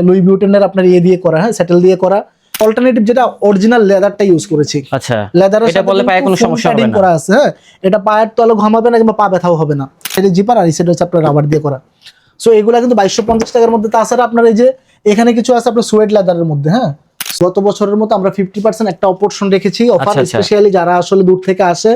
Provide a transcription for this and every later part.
Luis ভিউটনের আপনার ইয়ে দিয়ে করা, হ্যাঁ স্যাটেল দিয়ে করা। অল্টারনেটিভ যেটা অরিজিনাল লেদারটা ইউজ করেছি। আচ্ছা, লেদারের এটা বললে পায়ে কোনো সমস্যা হবে না করা আছে, হ্যাঁ এটা পায়ের তলে ঘামাবে না কিংবা পা ব্যথাও হবে না। এটা জিপার আর সেটা হচ্ছে আপনার রাবার দিয়ে করা। সো এগুলা কিন্তু 2250 টাকার মধ্যে। তাছাড়া আপনার এই যে এখানে কিছু আছে আপনার সোয়েট লেদারের মধ্যে, হ্যাঁ গত বছরের মতো আমরা 50% একটা অপশন রেখেছি অফার, স্পেশালি যারা আসলে দূর থেকে আসে।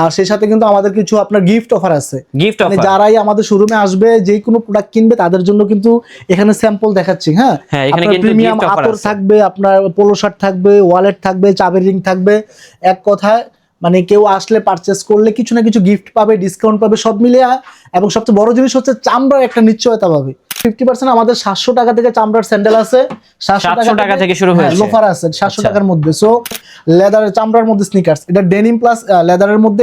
আর সেই সাথে কিন্তু আমাদের কিছু আপনার গিফট অফার আছে। গিফট মানে অফার যারাই আমাদের শোরুমে আসবে যে কোনো প্রোডাক্ট কিনবে তাদের জন্য কিন্তু এখানে স্যাম্পল দেখাচ্ছি, হ্যাঁ এখানে কিন্তু প্রিমিয়াম গিফট অফার আতর থাকবে, আপনার পোলো শার্ট থাকবে, ওয়ালেট থাকবে, চাবির রিং থাকবে। এক কথায় মানে কেউ আসলে পারচেস করলে কিছু না কিছু গিফট পাবে, ডিসকাউন্ট পাবে, সব মিলিয়ে। এবং সবচেয়ে বড় জিনিস হচ্ছে চামড়ার একটা নিশ্চয়তা পাবে। 50% আমাদের 700 টাকা থেকে চামড়ার স্যান্ডেল আছে, 700 টাকা থেকে শুরু হয়েছে, লোফার আছে 700 টাকার মধ্যে। সো লেদারের চামড়ার মধ্যে স্নিকার্স, এটা ডেনিম প্লাস লেদারের মধ্যে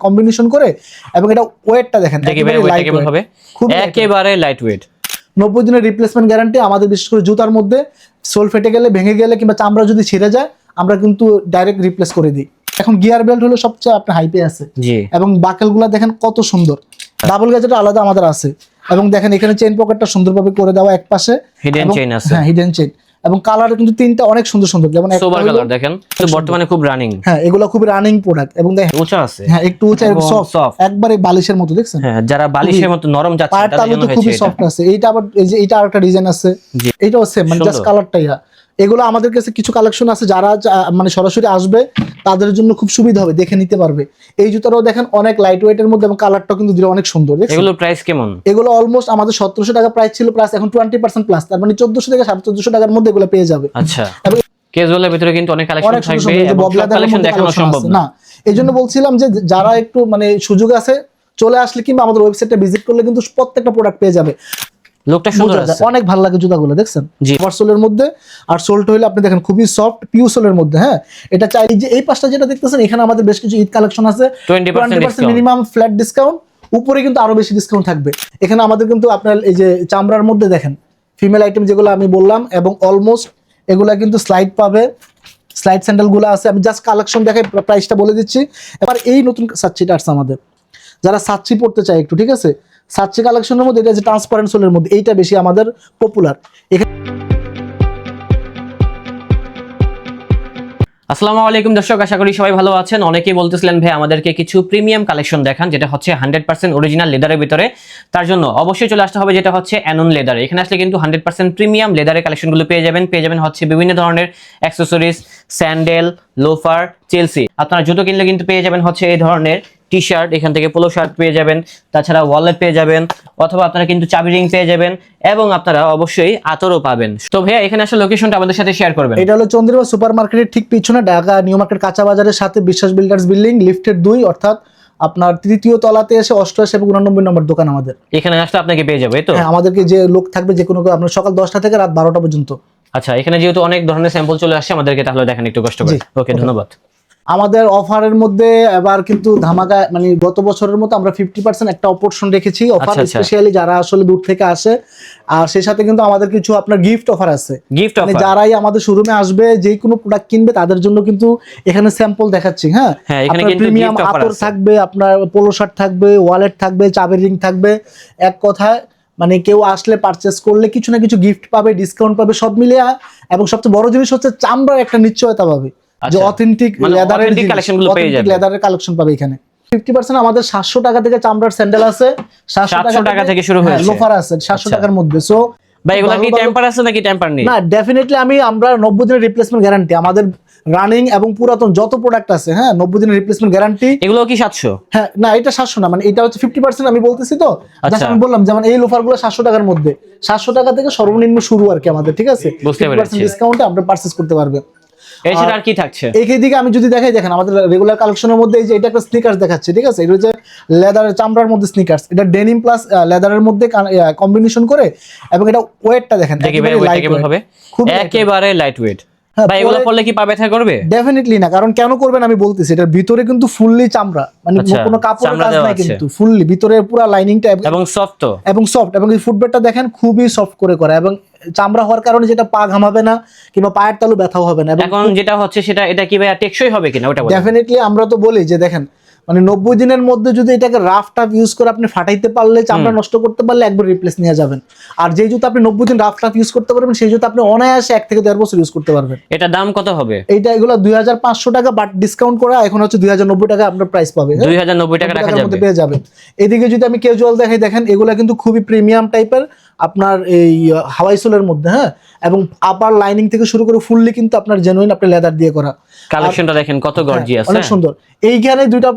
কম্বিনেশন করে। এবং এটা ওয়েটটা দেখেন কেমন হবে, একেবারে লাইট ওয়েট। 90 দিনের রিপ্লেসমেন্ট গ্যারান্টি আমাদের, বিশেষ করে জুতার মধ্যে সোল ফেটে গেলে, ভেঙে গেলে কিংবা চামড়া যদি ছিঁড়ে যায় আমরা কিন্তু ডাইরেক্ট রিপ্লেস করে দিই। এখন গিয়ার বেল্ট হলো সবচেয়ে আপনার হাইপে আছে, এবং বাকেলগুলো দেখেন কত সুন্দর, ডাবল গেজেট আলাদা আমাদের আছে। এবং দেখেন এখানে চেইন পকেটটা সুন্দরভাবে করে দেওয়া এক পাশে, হিডেন চেইন আছে, হ্যাঁ হিডেন চেইন। এবং কালার কিন্তু তিনটা অনেক সুন্দর সুন্দর, যেমন সোবার কালার দেখেন, তো বর্তমানে খুব রানিং, হ্যাঁ এগুলো খুব রানিং প্রোডাক্ট। এবং দেখেন উঁচা আছে, হ্যাঁ একটু উঁচা এবং সফট, একবারে বালিশের মতো দেখছেন, হ্যাঁ যারা বালিশের মতো নরম যাচ্ছে তাদের জন্য খুবই সফট আছে। এইটা আবার এই যে এটা আরেকটা ডিজাইন আছে, এইটাও সেম, মানে জাস্ট কালারটাই। এগুলো আমাদের কাছে কিছু কালেকশন আছে, যারা মানে সরাসরি আসবে তাদের জন্য খুব সুবিধা হবে, দেখে নিতে পারবে। এই জুতাটাও দেখেন অনেক লাইট ওয়েট এর মধ্যে, এবং কালারটাও কিন্তু অনেক সুন্দর। এগুলো প্রাইস কেমন? এগুলো অলমোস্ট আমাদের 1700 টাকা প্রাইস ছিল, প্লাস এখন 20% প্লাস, তার মানে 1400 থেকে 1450 টাকার মধ্যে এগুলো পেয়ে যাবে। আচ্ছা, ক্যাজুয়ালের ভিতরে কিন্তু অনেক কালেকশন থাকবে, এবং সব কালেকশন দেখানো সম্ভব না। এইজন্য বলছিলাম যে যারা একটু মানে সুযোগ আছে চলে আসলে কিংবা আমাদের ওয়েবসাইটটা ভিজিট করলে কিন্তু প্রত্যেকটা প্রোডাক্ট পেয়ে যাবে। লোকটা সুন্দর আছে, অনেক ভালো লাগে জুতাগুলো দেখছেন, সোলের মধ্যে। আর সোলটা হইলে আপনি দেখেন খুবই সফট পিউ সোলের মধ্যে, হ্যাঁ এটা চাই। যে এই পাশটা যেটা দেখতেছেন, এখানে আমাদের বেশ কিছু ঈদ কালেকশন আছে, 20% মিনিমাম ফ্ল্যাট ডিসকাউন্ট, উপরে কিন্তু আরো বেশি ডিসকাউন্ট থাকবে। এখানে আমাদের কিন্তু আপনার এই যে চামড়ার মধ্যে দেখেন ফিমেল আইটেম যেগুলো আমি বললাম, এবং অলমোস্ট এগুলা কিন্তু স্লাইড পাবে, স্লাইড স্যান্ডেল গুলো আছে। আমি জাস্ট কালেকশন দেখাই, প্রাইসটা বলে দিচ্ছি। এবার এই নতুন সাচ্চিটা আসছে আমাদের, যারা সাচ্চি পড়তে চায় একটু, ঠিক আছে, সাচ্চি কালেকশনের মধ্যে এটা যে ট্রান্সপারেন্ট সোলের মধ্যে, এইটা বেশি আমাদের পপুলার। আসসালামু আলাইকুম দর্শক, আশা করি সবাই ভালো আছেন। অনেকেই বলতেছিলেন ভাই আমাদেরকে কিছু প্রিমিয়াম কালেকশন দেখান, যেটা হচ্ছে 100% অরিজিনাল লেদারের ভিতরে। তার জন্য অবশ্যই চলে আসতে হবে যেটা হচ্ছে অ্যানন লেদার। এখানে আসলে কিন্তু 100% প্রিমিয়াম লেদারের কালেকশনগুলো পেয়ে যাবেন হচ্ছে বিভিন্ন ধরনের অ্যাক্সেসরিজ, স্যান্ডেল, লোফার, চেলসি। আপনারা জুতো কিনলে কিন্তু পেয়ে যাবেন হচ্ছে এই ধরনের টি শার্ট, এখান থেকে পোলো শার্ট পেয়ে যাবেন, তাছাড়া ওয়ালেট পেয়ে যাবেন, অথবা আপনারা কিন্তু চাবি রিং পেয়ে যাবেন, এবং আপনারা অবশ্যই আতরও পাবেন। তো ভাইয়া এখানে আসলে লোকেশনটা আমাদের সাথে শেয়ার করবেন। এটা হলো চন্দ্রিমা সুপার মার্কেটের ঠিক পিছনে, ঢাকা নিউ মার্কেট কাঁচা বাজারের সাথে বিশ্বাস বিল্ডার্স বিল্ডিং, লিফটের 2, অর্থাৎ আপনার 3য় তলাতে এসে 88 এবং 89 নম্বর দোকান আমাদের। এখানে আসলে আপনাকে পেয়ে যাবে তো? হ্যাঁ, আমাদেরকে যে লোক থাকবে যে কোনো, আপনার সকাল 10টা থেকে রাত 12টা পর্যন্ত। আচ্ছা, এখানে যেহেতু অনেক ধরনের স্যাম্পল চলে আসছে, আমাদেরকে তাহলে দেখেন একটু কষ্ট করে। ওকে, ধন্যবাদ। আমাদের অফারের মধ্যে এবার কিন্তু ধামাকা, মানে গত বছরের মতো আমরা 50% একটা অপশন রেখেছি অফার, স্পেশালি যারা আসলে দূর থেকে আসে। আর সেই সাথে কিন্তু আমাদের কিছু আপনার গিফট অফার আছে। মানে যারাই আমাদের শোরুমে আসবে যে কোনো প্রোডাক্ট কিনবে তাদের জন্য কিন্তু এখানে স্যাম্পল দেখাচ্ছি, হ্যাঁ এখানে কিন্তু প্রিমিয়াম আতর থাকবে, আপনার পোলো শার্ট থাকবে, ওয়ালেট থাকবে, চাবির রিং থাকবে। এক কথায় মানে কেউ আসলে পারচেস করলে কিছু না কিছু গিফট পাবে, ডিসকাউন্ট পাবে, সব মিলিয়ে। এবং সবচেয়ে বড় জিনিস হচ্ছে চামড়ার একটা নিশ্চয়তা পাবে, যে অথেন্টিক লেদারের কালেকশনগুলো পেয়ে যাবে, লেদারের কালেকশন পাবে এখানে। 50% আমাদের 700 টাকা থেকে চামড়ার স্যান্ডেল আছে, 700 টাকা থেকে শুরু হয়েছে, লোফার আছে 700 টাকার মধ্যে। সো ভাই এগুলা কি টেম্পার আছে নাকি টেম্পার নেই? না, ডেফিনেটলি আমরা 90 দিনের রিপ্লেসমেন্ট গ্যারান্টি, আমাদের রানিং এবং পুরাতন যত প্রোডাক্ট আছে, হ্যাঁ 90 দিনের রিপ্লেসমেন্ট গ্যারান্টি। এগুলো কি 700? হ্যাঁ না, এটা 700 না, মানে এটা হচ্ছে 50% আমি বলতেছি তো। আমি বললাম যেমন এই লোফারগুলো 700 টাকার মধ্যে, 700 টাকা থেকে সর্বনিম্ন শুরু আর কি আমাদের, ঠিক আছে, 50% ডিসকাউন্টে আপনি পারচেজ করতে পারবেন। এছাড়া আর কি থাকছে এই দিকে আমি যদি দেখাই, দেখেন আমাদের রেগুলার কালেকশনের মধ্যে এই যে এটা একটা স্নিকার্স দেখাচ্ছে, ঠিক আছে, এটা হচ্ছে লেদারের চামড়ার মধ্যে স্নিকার্স, এটা ডেনিম প্লাস লেদারের মধ্যে কম্বিনেশন করে। এবং এটা ওয়েটটা দেখেন একেবারে লাইট ওয়েট। ভাই এগুলো পরলে কি পা ব্যথা করবে? ডেফিনেটলি না, কারণ কেন করবেন আমি বলতেছি, এটার ভিতরে কিন্তু ফুললি চামড়া, মানে কোনো কাপড়ের কাজ নাই, কিন্তু ফুললি ভিতরে পুরো লাইনিংটা এবং সফট, এবং এই ফুটবেডটা দেখেন খুবই সফট করে করা, এবং চামড়া হওয়ার কারণে যেটা পা ঘামাবে না কিংবা পায়ের তালু ব্যথাও হবে না। এখন যেটা হচ্ছে সেটা, এটা কি ভাই টেকসই হবে কিনা ওটা বলেন। ডেফিনেটলি আমরা তো বলি যে দেখেন, মানে 90 দিনের মধ্যে যদি এটাকে রাফ টাফ ইউজ করে আপনি ফাটাইতে পারলে, চামড়া নষ্ট করতে পারলে একবার রিপ্লেস নিয়ে যাবেন। আর যেই জুতো আপনি 90 দিন রাফ টাফ ইউজ করতে পারবেন, সেই জুতো আপনি অনায়াসে 1 থেকে 1.5 বছর ইউজ করতে পারবেন। এটা দাম কত হবে? এইটা এগুলো 2500 টাকা, বাট ডিসকাউন্ট করা এখন হচ্ছে 2090 টাকা আপনার প্রাইস পাবে। 2090 টাকা রাখা যাবে, পেয়ে যাবেন। এদিকে যদি আমি ক্যাজুয়াল দেখাই, দেখেন এগুলা কিন্তু খুবই প্রিমিয়াম টাইপের আপনার এই হাওয়াই সোলের মধ্যে, হ্যাঁ, এবং আপার লাইনিং থেকে শুরু করে ফুললি কিন্তু আপনার জেনুইন আপনি লেদার দিয়ে করা। কালেকশনটা দেখেন কত গর্জিয়াস, অনেক সুন্দর। এইখানে দুইটা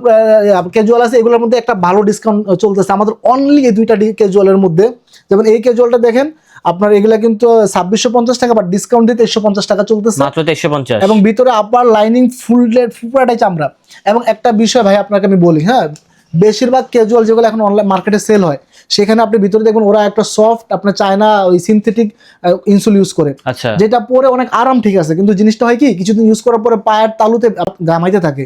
ক্যাজুয়াল আছে, এগুলোর মধ্যে একটা ভালো ডিসকাউন্ট চলতেছে আমাদের অনলি এই দুইটা ক্যাজুয়ালের মধ্যে। যেমন এই ক্যাজুয়ালটা দেখেন আপনার, এগুলা কিন্তু 2650 টাকা, বাট ডিসকাউন্ট দিয়ে 2350 টাকা চলতেছে, মাত্র 2350। এবং ভিতরে আপার লাইনিং পুরোটাই চামড়া। এবং একটা বিষয় ভাই আপনাকে আমি বলি, হ্যাঁ, বেশিরভাগ ক্যাজুয়াল যেগুলো এখন অনলাইন মার্কেটে সেল হয়, সেখানে আপনি ভিতরে দেখবেন ওরা একটা সফট আপনার চায়না ওই সিনথেটিক ইনসোল ইউজ করে, আচ্ছা, যেটা পরে অনেক আরাম, ঠিক আছে, কিন্তু জিনিসটা হয় কি কিছুদিন ইউজ করার পরে পায়ের তালুতে গামাইতে থাকে,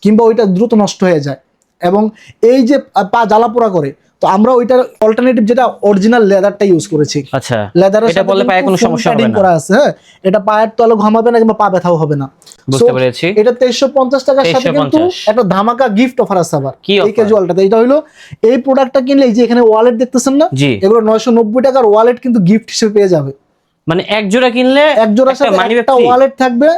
কিংবা ওইটা দ্রুত নষ্ট হয়ে যায়, এবং এই যে পা জ্বালা পোড়া করে। তো আমরা ওইটার অল্টারনেটিভ যেটা অরিজিনাল লেদারটা ইউজ করেছি। আচ্ছা, লেদারের এটা বললে পায়ে কোনো সমস্যা হবে না, করা আছে, হ্যাঁ, এটা পায়ের তলে ঘামাবে না কিংবা পা ব্যথাও হবে না। বুঝতে পেরেছি। এটা 2350 টাকার সাথে কিন্তু একটা ধামাকা গিফট অফার আছে আবার এই ক্যাজুয়ালটাতে। এটা হলো এই প্রোডাক্টটা কিনলে এই যে এখানে ওয়ালেট দেখতেছেন না, এগুলো 990 টাকার ওয়ালেট কিন্তু গিফট হিসেবে পেয়ে যাবে। মানে এক জোড়া কিনলে এক জোড়ার সাথে একটা ওয়ালেট থাকবে,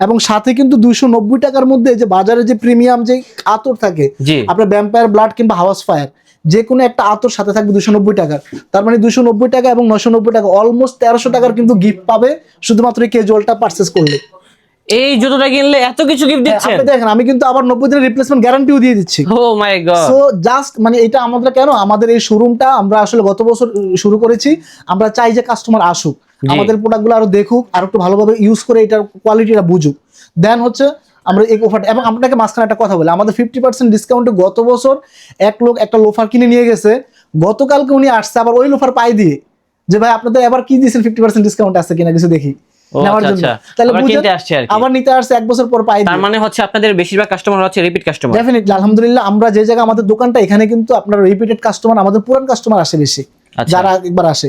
এবং সাথে কিন্তু 290 টাকার মধ্যে যে বাজারে যে প্রিমিয়াম যে আতর থাকে আপনার ভ্যাম্পায়ার ব্লাড কিংবা হাউস ফায়ার, যে কোনো একটা আতর সাথে থাকবে 290 টাকার। তার মানে 290 টাকা এবং 990 টাকা, অলমোস্ট 1300 টাকার কিন্তু গিফট পাবে শুধুমাত্র এই ক্যাজুয়ালটা পারচেজ করলে। এই জুতোটা কিনলে এত কিছু গিফট দিচ্ছেন, আপনি দেখেন আমি কিন্তু আবার 90 দিনের রিপ্লেসমেন্ট গ্যারান্টিও দিয়ে দিচ্ছি। ও মাই গড। সো জাস্ট মানে এটা আমাদের কেন, আমাদের এই শোরুমটা আমরা আসলে গত বছর শুরু করেছি, আমরা চাই যে কাস্টমার আসুক, আমাদের প্রোডাক্টগুলো আরো দেখুক, আর একটু ভালোভাবে ইউজ করে এটার কোয়ালিটিটা বুঝুক, দেন হচ্ছে আমরা এই অফারটা। এবং আপনাকে মাঝখানে একটা কথা বলি, আমাদের 50% ডিসকাউন্টে গত বছর এক লোক একটা লোফার কিনে নিয়ে গেছে, গতকালকে উনি আসছে আবার ওই লোফার পাই দিয়ে, যে ভাই আপনাদের এবার কি দিয়েছেন 50% ডিসকাউন্ট আছে কিনা কিছু দেখি নেওয়ার জন্য। তাহলে আবার নিতে আসছে 1 বছর পর পাই। তার মানে হচ্ছে আপনাদের বেশিরভাগ কাস্টমার হচ্ছে রিপিট কাস্টমার। ডেফিনেটলি, আলহামদুলিল্লাহ, আমরা যে জায়গা আমাদের দোকানটা, এখানে কিন্তু আপনার রিপিটেড কাস্টমার, আমাদের পুরান কাস্টমার আসে বেশি, যারা একবার আসে।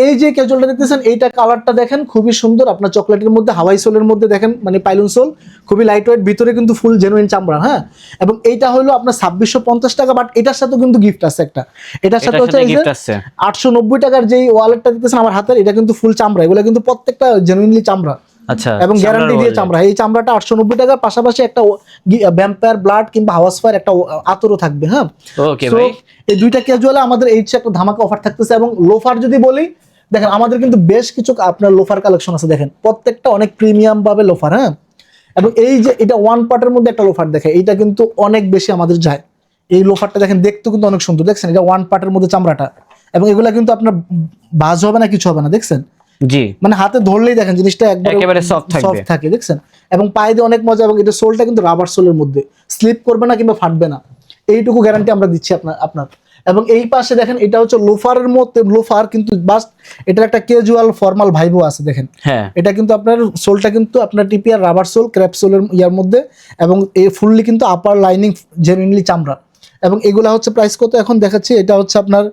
এই যে ক্যাজুয়ালটা দেখতেছেন, এইটা কালারটা দেখেন খুবই সুন্দর, আপনার চকলেটের মধ্যে হাওয়াই সোলের মধ্যে দেখেন, মানে পাইলন সোল, খুবই লাইট ওয়েট, ভিতরে কিন্তু ফুল জেনুইন চামড়া, হ্যাঁ। এবং এইটা হলো আপনার 2650 টাকা, বাট এটার সাথে কিন্তু গিফট আছে একটা, এটার সাথে হচ্ছে 890 টাকার যেই ওয়ালেটটা দেখতেছেন আমার হাতের, এটা কিন্তু ফুল চামড়া, এগুলো কিন্তু প্রত্যেকটা জেনুইনলি চামড়া, আচ্ছা, এবং গ্যারান্টি দিয়ে চামড়া। এই চামড়াটা 890 টাকার পাশাপাশি একটা ভ্যাম্পায়ার ব্লাড কিংবা হাউস ফায়ার একটা আতরও থাকবে, হ্যাঁ। ওকে ভাই, এই দুইটা ক্যাজুয়ালে আমাদের এই একটা ধামাকা অফার থাকতেছে। এবং লোফার যদি বলি, দেখেন আমাদের কিন্তু বেশ কিছু আপনার লোফার কালেকশন আছে, দেখেন প্রত্যেকটা অনেক প্রিমিয়াম ভাবে লোফার, হ্যাঁ। এবং এই যে এটা ওয়ান পার্টের মধ্যে একটা লোফার দেখে, এইটা কিন্তু অনেক বেশি আমাদের যায়। এই লোফারটা দেখেন, দেখতে কিন্তু অনেক সুন্দর, দেখছেন এটা ওয়ান পার্টের মধ্যে চামড়াটা, এবং এগুলা কিন্তু আপনার বাজ হবে না, কিছু হবে না, দেখছেন, জি, মানে হাতে ধরলেই দেখেন জিনিসটা একেবারে সফট থাকে, দেখছেন। এবং পায়ে দিয়ে অনেক মজা, এবং এটা সোলটা কিন্তু রাবার সোলের মধ্যে, স্লিপ করবে না কিংবা ফাটবে না, এইটুকু গ্যারান্টি আমরা দিচ্ছি আপনার। এবং এই পাশে দেখেন, এটা হচ্ছে লোফারের মধ্যে লোফার, কিন্তু বাস্ট এটার একটা ক্যাজুয়াল ফর্মাল ভাইবও আছে, দেখেন, হ্যাঁ, এটা কিন্তু আপনার সোলটা কিন্তু আপনার টিপিআর রাবার সোল, ক্র্যাপ সোলের ইয়ার মধ্যে, এবং এই ফুললি কিন্তু আপার লাইনিং জেনুইনলি চামড়া। এবং এগুলা হচ্ছে প্রাইস কত এখন দেখাচ্ছি, এটা হচ্ছে আপনার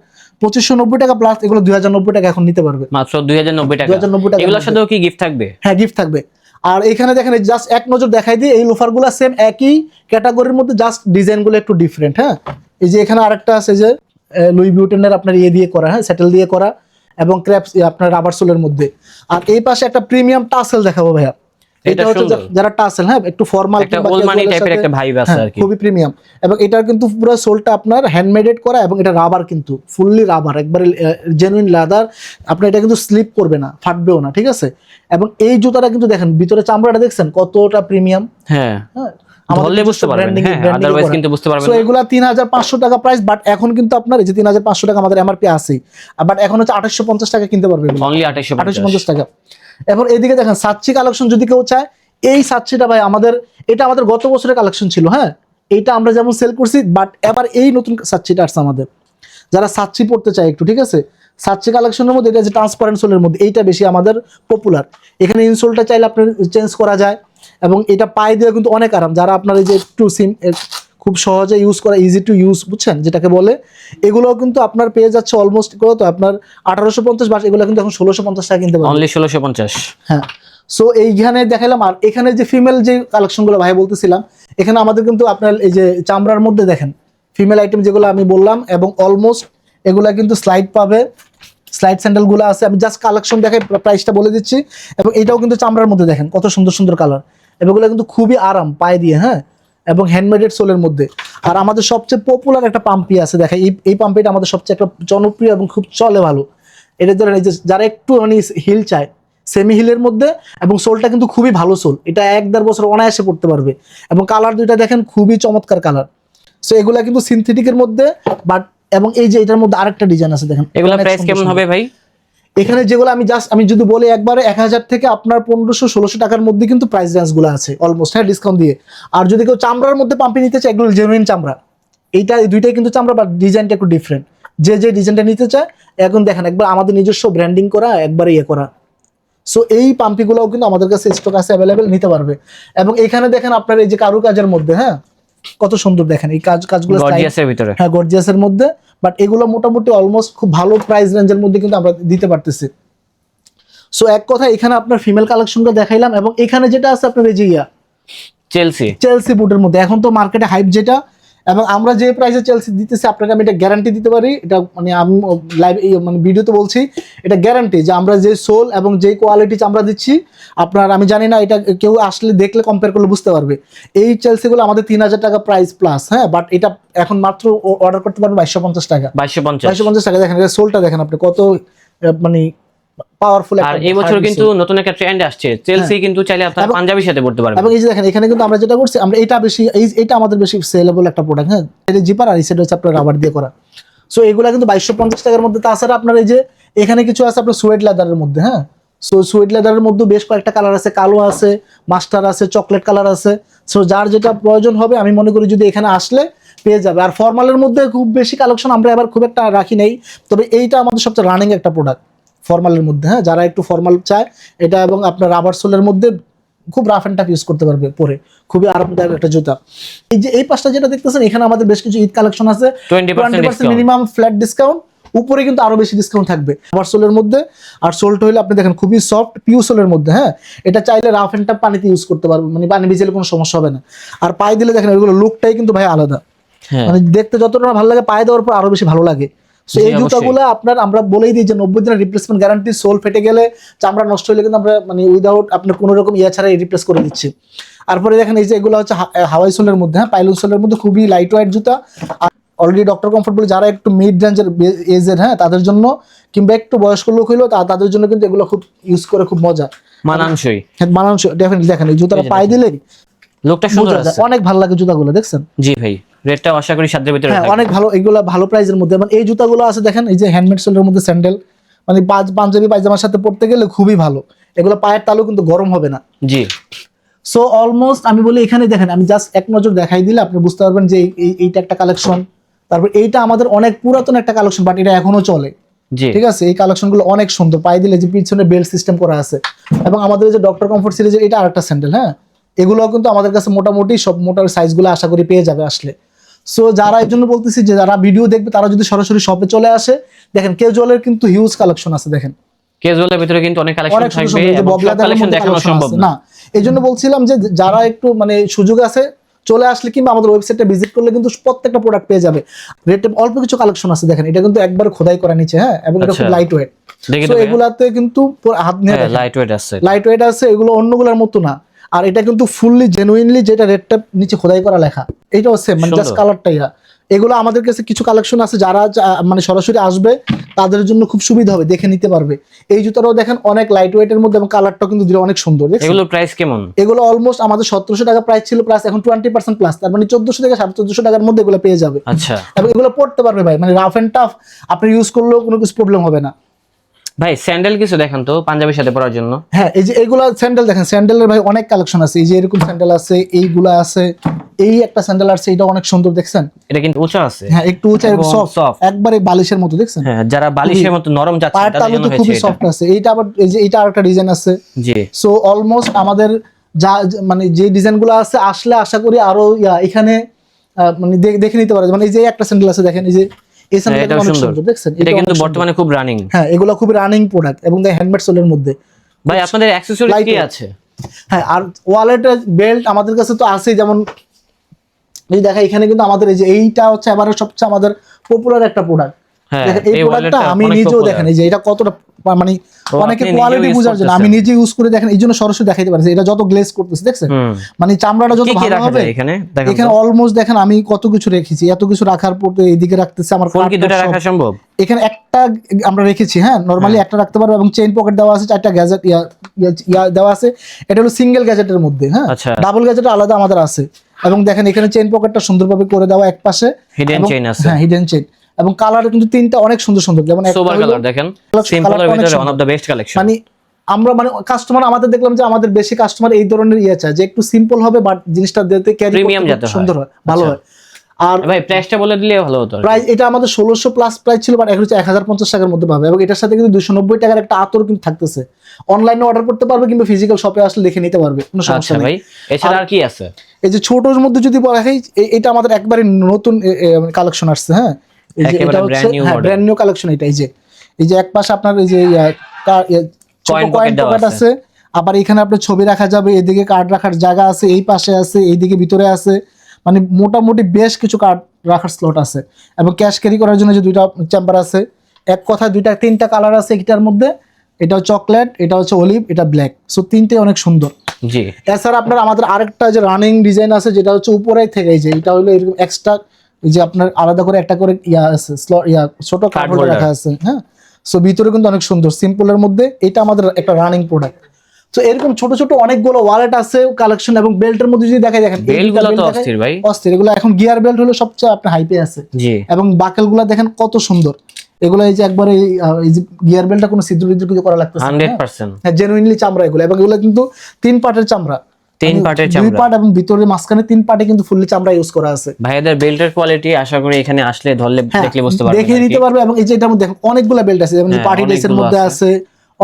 2590 টাকা প্লাস, এগুলো 2090 টাকা এখন নিতে পারবে, মাত্র 2090 টাকা। এগুলোর সাথেও কি গিফট থাকবে? হ্যাঁ, গিফট থাকবে। আর এখানে দেখেন জাস্ট এক নজর দেখাই দিই, এই লোফারগুলো সেম একই ক্যাটাগরির মধ্যে, জাস্ট ডিজাইনগুলো একটু ডিফারেন্ট, হ্যাঁ। এই যে এখানে আরেকটা আছে যে লুই ভিউটনের আপনার ইয়ে দিয়ে করা, হ্যাঁ, স্যাটেল দিয়ে করা, এবং ক্র্যাপস আপনার রাবার সোলের মধ্যে। আর এই পাশে একটা প্রিমিয়াম টাসেল দেখাবো ভাইয়া, এটা হচ্ছে যারা টাসেল, হ্যাঁ, একটু ফর্মাল একটা ওলমানি টাইপের একটা ভাইব আছে আর কি, খুবই প্রিমিয়াম। এবং এটা কিন্তু পুরো সোলটা আপনার হ্যান্ডমেডেড করা, এবং এটা রাবার, কিন্তু ফুললি রাবার, একবারে জেনুইন লেদার, আপনার এটা কিন্তু স্লিপ করবে না, ফাটবেও না, ঠিক আছে। এবং এই জুতাটা কিন্তু দেখেন ভিতরে চামড়াটা দেখছেন কতটা প্রিমিয়াম, হ্যাঁ, আমাদের বুঝতে পারবেন, আদারওয়াইজ কিন্তু বুঝতে পারবেন না। সো এগুলা 3500 টাকা প্রাইস, বাট এখন কিন্তু আপনার এই যে 3500 টাকা আমাদের এমআরপি আছে, বাট এখন হচ্ছে 2850 টাকা কিনতে পারবে, অনলি 2850 টাকা। এখন এইদিকে দেখেন সাচ্চি কালেকশন, যদি কেউ চায়, এই সাচ্চিটা ভাই এটা আমাদের গত বছরের কালেকশন ছিল, হ্যাঁ, এইটা আমরা যেমন সেল করছি, বাট এবার এই নতুন সাচ্চিটা আসছে আমাদের, যারা সাচ্চি পড়তে চায় একটু, ঠিক আছে। সাচ্চি কালেকশনের মধ্যে এটা যে ট্রান্সপারেন্ট সোলের মধ্যে, এইটা বেশি আমাদের পপুলার। এখানে ইনসোলটা চাইলে আপনার চেঞ্জ করা যায়, এবং এটা পায়ে দিয়ে কিন্তু অনেক আরাম, যারা আপনার এই যে একটু খুব সহজে ইউজ করা, ইজি টু ইউজ, বুঝছেন যেটাকে বলে, এগুলো কিন্তু আপনার পেয়ে যাচ্ছে অলমোস্ট কত আপনার 1850, বাস এগুলো কিন্তু এখন 1650 টাকা কিনতে পারবেন, অনলি 1650, হ্যাঁ। সো এইখানে দেখালাম। আর এখানে যে ফিমেল যে কালেকশনগুলো ভাই বলতেছিলাম, এখানে আমাদের কিন্তু আপনার এই যে চামড়ার মধ্যে দেখেন ফিমেল আইটেম যেগুলো আমি বললাম, এবং অলমোস্ট এগুলা কিন্তু স্লাইড পাবে, স্লাইড স্যান্ডেল গুলো আছে। আমি জাস্ট কালেকশন দেখাই, প্রাইসটা বলে দিচ্ছি। এবং এটাও কিন্তু চামড়ার মধ্যে দেখেন কত সুন্দর সুন্দর কালার, এগুলো কিন্তু খুবই আরাম পায়ে দিয়ে, হ্যাঁ, এবং হ্যান্ডমেডেড সোলের মধ্যে। আর আমাদের সবচেয়ে পপুলার একটা পাম্পি আছে দেখেন, এই পাম্পিটা আমাদের সবচেয়ে একটা জনপ্রিয় এবং খুব চলে ভালো। এটা ধরেন এই যে যারা একটু মানে হিল চায়, সেমি হিলের মধ্যে, এবং সোলটা কিন্তু খুবই ভালো সোল, এটা 1-1.5 বছর অনায়াসে পড়তে পারবে। এবং কালার দুইটা দেখেন খুবই চমৎকার কালার। সো এগুলা কিন্তু সিনথেটিকের মধ্যে, বাট এবং এই যে এটার মধ্যে আরেকটা ডিজাইন আছে দেখেন, এগুলা প্রাইস কেমন হবে ভাই? এখানে যেগুলো আমি যদি বলি একবারে 1000 থেকে আপনার 1500-1600 টাকার মধ্যে কিন্তু প্রাইস রেঞ্জ গুলো আছে অলমোস্ট, হ্যাঁ, ডিসকাউন্ট দিয়ে। আর যদি কেউ চামড়ার মধ্যে পাম্পি নিতে চায়, এগুলো জেনুইন চামড়া, এই দুইটাই কিন্তু চামড়া, বাট ডিজাইনটা একটু ডিফারেন্ট। যে ডিজাইনটা নিতে চায়, এখন দেখেন একবার আমাদের নিজস্ব ব্র্যান্ডিং করা, একবার ইয়ে করা। সো এই পাম্পিগুলোও কিন্তু আমাদের কাছে স্টক আছে, অ্যাভেলেবেল, নিতে পারবে। এবং এখানে দেখেন আপনার এই যে কারুকাজের মধ্যে, হ্যাঁ, কত সুন্দর দেখেন এই কাজগুলো, গর্জিয়াসের ভিতরে, হ্যাঁ, গর্জিয়াসের মধ্যে, বাট এগুলো মোটামুটি অলমোস্ট খুব ভালো প্রাইস রেঞ্জের মধ্যে কিন্তু আমরা দিতে পারতেছি। সো এক কথা, এখানে আপনার ফিমেল কালেকশনটা দেখাইলাম, এবং এখানে যেটা আছে আপনার এই যে চেলসি বুটের মধ্যে এখন তো মার্কেটে হাইপ যেটা, এবং আমরা যে প্রাইসে চেলসি দিতেছি আপনাকে আমি এটা গ্যারান্টি দিতে পারি, এটা মানে আমি লাইভ মানে ভিডিওতে বলছি, এটা গ্যারান্টি যে আমরা যে সোল এবং যে কোয়ালিটি আমরা দিচ্ছি আপনার, আমি জানি না এটা কেউ আসলে দেখলে কম্পেয়ার করলে বুঝতে পারবে। এই চেলসিগুলো আমাদের 3000 টাকা প্রাইস প্লাস, হ্যাঁ, বাট এটা এখন মাত্র অর্ডার করতে পারবেন 2250 টাকা। 2250 টাকা। দেখেন সোলটা দেখেন আপনি কত মানে পাওয়ারফুল। আর এই বছর কিন্তু নতুন একটা ট্রেন্ড আসছে, চেলসি কিন্তু চাইলে আপনারা পাঞ্জাবির সাথে পড়তে পারবেন। এবং এই যে দেখেন এখানে কিন্তু আমরা যেটা করছি, আমরা এটা বেশি, এটা আমাদের বেশি সেলেবল একটা প্রোডাক্ট, হ্যাঁ, এটা জিপার, আর এই সেটা হচ্ছে আপনার রাবার দিয়ে করা। সো এগুলা কিন্তু 2250 টাকার মধ্যে। তাছাড়া আপনার এই যে এখানে কিছু আছে আপনার সুয়েড লেদারের মধ্যে, হ্যাঁ, সো সুয়েড লেদারের মধ্যে বেশ কয়েকটা কালার আছে, কালো আছে, মাস্টার আছে, চকলেট কালার আছে। সো যার যেটা প্রয়োজন হবে আমি মনে করি যদি এখানে আসলে পেয়ে যাবে। আর ফর্মালের মধ্যে খুব বেশি কালেকশন আমরা এবার খুব একটা রাখি নেই, তবে এইটা আমাদের সবচেয়ে রানিং একটা প্রোডাক্ট ফর্মালের মধ্যে, হ্যাঁ, যারা একটু ফর্মাল চায় এটা, এবং আপনার রাবার সোলের মধ্যে খুব রাফ এন্ড টাফ ইউজ করতে পারবে পরে, খুবই আরামদায়ক একটা জুতা। এই যে এই পাশটা যেটা দেখতেছেন, এখানে আমাদের বেশ কিছু ঈদ কালেকশন আছে, 20% মিনিমাম ফ্ল্যাট ডিসকাউন্ট, উপরে কিন্তু আরো বেশি ডিসকাউন্ট থাকবে রাবার সোলের মধ্যে। আর সোলটা হলে আপনি দেখেন খুবই সফট পিউ সোলের মধ্যে, হ্যাঁ, এটা চাইলে রাফ এন্ড টাফ পানিতে ইউজ করতে পারবে, মানে পানি ভিজলে কোনো সমস্যা হবে না। আর পায়ে দিলে দেখেন এগুলো লুকটাই কিন্তু ভাই আলাদা, মানে দেখতে যতটা ভালো লাগে পায়ে দেওয়ার পর আরো বেশি ভালো লাগে। সো এই জুতাগুলো আপনার আমরা বলেই দিই যে 90 দিনের রিপ্লেসমেন্ট গ্যারান্টি, সোল ফেটে গেলে চামড়া নষ্ট হলে কিন্তু আমরা মানে উইদাউট আপনার কোনো রকম ইয়া ছাড়াই রিপ্লেস করে দিচ্ছি। তারপরে দেখেন এই যে এগুলো হচ্ছে হাওয়াই সোলের মধ্যে, হ্যাঁ, পাইলন সোলের মধ্যে খুবই লাইট ওয়েট জুতা। অলরেডি ডক্টর কমফোর্ট বলে যারা একটু মিড রেঞ্জের এজের, হ্যাঁ, তাদের জন্য, কিংবা একটু বয়স্ক লোক হইলো তাদের জন্য কিন্তু এগুলো খুব ইউজ করে খুব মজা, মানানসই, হ্যাঁ, মানানসই ডেফিনেটলি। দেখেন এই জুতাটা পায়ে দিলে লুকটা সুন্দর আছে, অনেক ভালো লাগে জুতাগুলো, দেখছেন? জি ভাই, রেটটা আশা করি সাধ্যের ভিতরে থাকবে, অনেক ভালো, এগুলো ভালো প্রাইসের মধ্যে। এবং এই জুতাগুলো আছে দেখেন এই যে হ্যান্ডমেড সোলের মধ্যে স্যান্ডেল, মানে পাঞ্জাবি পায়জামার সাথে পড়তে গেলে খুবই ভালো, এগুলো পায়ের তালু কিন্তু গরম হবে না। জি। সো অলমোস্ট আমি বলি এখানে দেখেন, আমি জাস্ট এক নজর দেখাই দিলে আপনি বুঝতে পারবেন যে এইটা একটা কালেকশন। তারপর এইটা আমাদের অনেক পুরাতন একটা কালেকশন, বাট এটা এখনো চলে, ঠিক আছে? এই কালেকশন গুলো অনেক সুন্দর, পায়ে দিলে যে পিছনে বেল্ট সিস্টেম করা আছে। এবং আমাদের যে ডক্টর কমফোর্ট সিরিজের এটা আরেকটা স্যান্ডেল, হ্যাঁ, এগুলো কিন্তু আমাদের কাছে মোটামুটি সব মোটার সাইজগুলো আশা করি পেয়ে যাবে আসলে। সো যারা এই জন্য বলতেছি যে যারা ভিডিও দেখবে তারা যদি সরাসরি শপে চলে আসে, দেখেন ক্যাজুয়ালের কিন্তু হিউজ কালেকশন আছে, দেখেন ক্যাজুয়ালের ভিতরে কিন্তু অনেক কালেকশন থাকবে, এবং সব কালেকশন দেখানো সম্ভব না। এইজন্য বলছিলাম যে যারা একটু মানে সুযোগ আছে চলে আসলে কিংবা আমাদের ওয়েবসাইটে ভিজিট করলে কিন্তু প্রত্যেকটা প্রোডাক্ট পেয়ে যাবে। রেটে অল্প কিছু কালেকশন আছে, দেখেন এটা কিন্তু একবার খোদাই করা নিচে, হ্যাঁ, এবং এটা খুব লাইট ওয়েট। সো এগুলাতে কিন্তু হাত নিয়ে লাইট ওয়েট আছে, এগুলো অন্যগুলোর মতো না। আর এটা কিন্তু ফুললি জেনুইনলি যেটা রেটটা নিচে খোদাই করা লেখা, এটাও সেম, মানে জাস্ট কালারটাই। এগুলো আমাদের কাছে কিছু কালেকশন আছে, যারা মানে সরাসরি আসবে তাদের জন্য খুব সুবিধা হবে, দেখে নিতে পারবে। এই জুতাটাও দেখেন অনেক লাইট ওয়েটের মধ্যে, এবং কালারটাও কিন্তু অনেক সুন্দর। এগুলোর প্রাইস কেমন? এগুলো অলমোস্ট আমাদের 1700 টাকা প্রাইস ছিল, প্লাস এখন 20% প্লাস, তার মানে 1400 থেকে 1450 টাকার মধ্যে এগুলো পেয়ে যাবে। আচ্ছা, এবং এগুলো পড়তে পারবে ভাই, মানে রাফ এন্ড টাফ আপনি ইউজ করলেও কোনো কিছু প্রবলেম হবে না। ভাই স্যান্ডেল কিছু দেখান তো পাঞ্জাবির সাথে পরার জন্য। হ্যাঁ, এই যে এইগুলা স্যান্ডেল দেখেন, স্যান্ডেলের ভাই অনেক কালেকশন আছে। এই যে এরকম স্যান্ডেল আছে, এইগুলা আছে, এই একটা স্যান্ডেল আছে, এটা অনেক সুন্দর, দেখছেন? এটা কিন্তু উঁচা আছে, হ্যাঁ, একটু উঁচা, সফট, একবারে বালিশের মতো, দেখছেন? হ্যাঁ, যারা বালিশের মতো নরম যাচ্ছে তাদের জন্য হচ্ছে খুবই সফট আছে। এইটা আবার এই যে এটা আরেকটা ডিজাইন আছে। জি। সো অলমোস্ট আমাদের যা মানে যে ডিজাইনগুলো আছে আসলে আশা করি আরো এখানে মানে দেখে নিতে পারে। মানে এই যে একটা স্যান্ডেল আছে, দেখেন এই যে এই স্যান্ডেলটা অনেক সুন্দর, দেখছেন? এটা কিন্তু বর্তমানে খুব রানিং। হ্যাঁ, এগুলো খুব রানিং প্রোডাক্ট, এবং হ্যান্ডমেড সোলের মধ্যে ভাই আপনাদের অ্যাকসেসরিজ কি আছে? হ্যাঁ, আর ওয়ালেটের বেল্ট আমাদের কাছে তো আছেই, যেমন এই দেখা এখানে কিন্তু আমাদের এই যে এইটা হচ্ছে এবারে সবচেয়ে আমাদের পপুলার একটা প্রোডাক্ট। দেখেন এই প্রোডাক্টটা আমি নিজেও দেখেন এই যে এটা কতটা মানে অনেকে কোয়ালিটি বোঝার জন্য আমি নিজে ইউজ করে দেখেন এই জন্য সরাসরি দেখাইতে পারছি এটা যত গ্লেজ করতেছে দেখছেন, মানে চামড়াটা যত ভালো হবে। এখানে অলমোস্ট দেখেন আমি কত কিছু রেখেছি, এত কিছু রাখার পর এইদিকে রাখতেছি আমার ফোন কি দুটো রাখা সম্ভব? এখানে একটা আমরা রেখেছি, হ্যাঁ নরমালি একটা রাখতে পারবো, এবং চেইন পকেট দেওয়া আছে, 4টা গ্যাজেট দেওয়া আছে। এটা হলো সিঙ্গেল গ্যাজেটের মধ্যে, হ্যাঁ ডাবল গ্যাজেট আলাদা আমাদের আছে। এবং দেখেন এখানে চেইন পকেটটা সুন্দরভাবে করে দেওয়া এক পাশে, হিডেন চেইন আছে, হ্যাঁ হিডেন চেইন, এবং কালার কিন্তু তিনটা অনেক সুন্দর সুন্দর, যেমন সোবার কালার দেখেন, সিম্পলের ভিতরে one of the best collection. মানে আমরা মানে কাস্টমার আমাদের দেখলাম যে আমাদের বেশি কাস্টমার এই ধরনের চায় যে একটু সিম্পল হবে বাট জিনিসটা দিতে ক্যারি করতে সুন্দর হয়, ভালো হয়। আর ভাই প্রাইসটা বলে দিলে ভালো হতো। প্রাইস এটা আমাদের 1600 প্লাস প্রাইস ছিল, বাট এখন হচ্ছে 1050 টাকার মধ্যে পাবে, এবং এটার সাথে কিন্তু 290 টাকার একটা আতর কিন্তু থাকতেছে। অনলাইনে অর্ডার করতে পারবে কিংবা ফিজিক্যাল শপে আসলে দেখে নিতে পারবে, কোনো সমস্যা নেই। এছাড়া আর কি আছে? এই যে ছোটর মধ্যে যদি বলা হয় এটা আমাদের একবারে নতুন কালেকশন আসছে, হ্যাঁ এই যে এটা হচ্ছে ব্র্যান্ড নিউ কালেকশন। এটা এই যে এক পাশে আপনার এই যে কয়েন পকেট আছে, আবার এখানে আপনার ছবি রাখা যাবে, এদিকে কার্ড রাখার জায়গা আছে, এই পাশে আছে, এইদিকে ভিতরে আছে, মানে মোটামুটি বেশ কিছু কার্ড রাখার স্লট আছে। এবং ক্যাশ ক্যারি করার জন্য যে দুইটা চেম্বার আছে, এক কথায় তিনটা কালার আছে এটার মধ্যে। এটা চকলেট, এটা হচ্ছে অলিভ, এটা ব্ল্যাক। সো তিনটে অনেক সুন্দর। জি, এছাড়া আপনার আমাদের আরেকটা যে রানিং ডিজাইন আছে যেটা হচ্ছে উপরে থেকে এই যে এটা হলো এরকম এক্সট্রা যে আপনার আলাদা করে একটা করে আছে স্লট, ছোট কার্ড হোল্ডার রাখা আছে, হ্যাঁ। সো ভিতরে কিন্তু অনেক সুন্দর সিম্পলের মধ্যে, এটা আমাদের একটা রানিং প্রোডাক্ট। তো এরকম ছোট ছোট অনেকগুলো ওয়ালেট আছে কালেকশন, এবং বেল্টের মধ্যে যদি দেখেন বেল্টগুলো তো অস্থির ভাই, অস্থির। এগুলো এখন গিয়ার বেল্ট হলো সবচেয়ে আপনার হাইপে আছে। জি, এবং বাকেলগুলো দেখেন কত সুন্দর। এগুলো এই যে একবারে এই যে গিয়ার বেল্টটা কোনো ছিদ্র কিছু করা লাগতেছে 100%, হ্যাঁ জেনুইনলি চামড়া এগুলো, এবং এগুলো কিন্তু 3 পার্টের চামড়া, 3 পার্টের চামড়া, 2 পার্ট এবং ভিতরে মাঝখানে 3 পার্টে কিন্তু ফুললি চামড়া ইউজ করা আছে। ভাইয়াদের বেল্টের কোয়ালিটি আশা করি এখানে আসলে ধরলে দেখলে বুঝতে পারবেন, দেখে নিতে পারবে। এবং এই যে এটার মধ্যে অনেকগুলো বেল্ট আছে, যেমন পার্টি ড্রেসের মধ্যে আছে,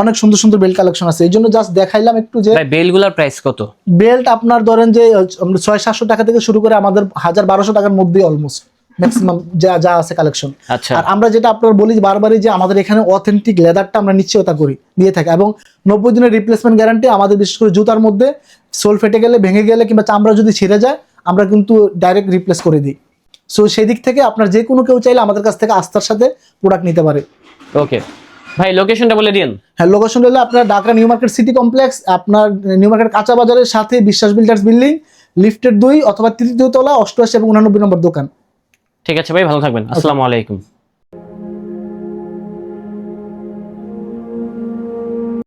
অনেক সুন্দর সুন্দর বেল্ট কালেকশন আছে। এই জন্য জাস্ট দেখাইলাম একটু যে বেল্টগুলোর প্রাইস কত। বেল্ট আপনার ধরেন যে 600-700 টাকা থেকে শুরু করে আমাদের 1000-1200 টাকার মধ্যে অলমোস্ট ম্যাক্সিমাম যা আছে কালেকশন। আর আমরা যেটা আপনার বলি বারবারই যে আমাদের এখানে অথেন্টিক লেদারটা আমরা নিশ্চয়তা করি দিয়ে থাকি, এবং 90 দিনের রিপ্লেসমেন্ট গ্যারান্টি আমাদের। বিশেষ করে জুতার মধ্যে সোল ফেটে গেলে, ভেঙে গেলে কিংবা চামড়া যদি ছিঁড়ে যায় আমরা কিন্তু ডাইরেক্ট রিপ্লেস করে দিই। সো সেই দিক থেকে আপনার যে কোনো কেউ চাইলে আমাদের কাছ থেকে আস্থার সাথে প্রোডাক্ট নিতে পারে। ওকে ভাই, লোকেশনটা বলে দিন। হ্যাঁ, লোকেশন হলো আপনার Dhaka new market city complex, আপনার নিউ মার্কেট কাঁচা বাজারের সাথে বিশ্বাস বিল্ডার্স বিল্ডিং, লিফটের 2 অথবা 3য় তলা, 88 এবং 89 নম্বর দোকান। ঠিক আছে ভাই, ভালো থাকবেন। আসসালামু আলাইকুম।